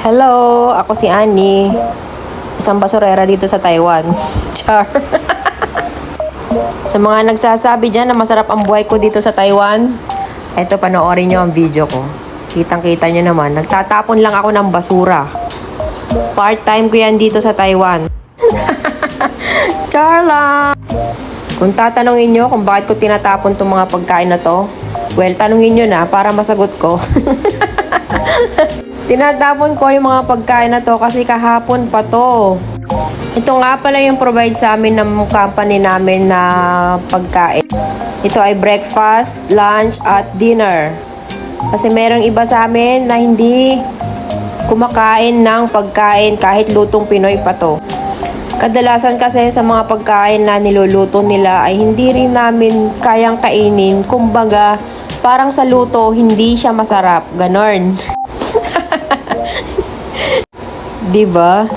Hello, ako si Annie. Isang basurera dito sa Taiwan. Char. Sa mga nagsasabi dyan na masarap ang buhay ko dito sa Taiwan, eto, panoorin nyo ang video ko. Kitang-kita nyo naman, nagtatapon lang ako ng basura. Part-time ko yan dito sa Taiwan. Char lang! Kung tatanungin nyo kung bakit ko tinatapon itong mga pagkain na to, well, tanungin nyo na para masagot ko. Tinatapon ko yung mga pagkain na to kasi kahapon pa to. Ito nga pala yung provide sa amin ng company namin na pagkain. Ito ay breakfast, lunch, at dinner. Kasi merong iba sa amin na hindi kumakain ng pagkain kahit lutong Pinoy pa to. Kadalasan kasi sa mga pagkain na niluluto nila ay hindi rin namin kayang kainin. Kumbaga, parang sa luto, hindi siya masarap. Ganon. Diba?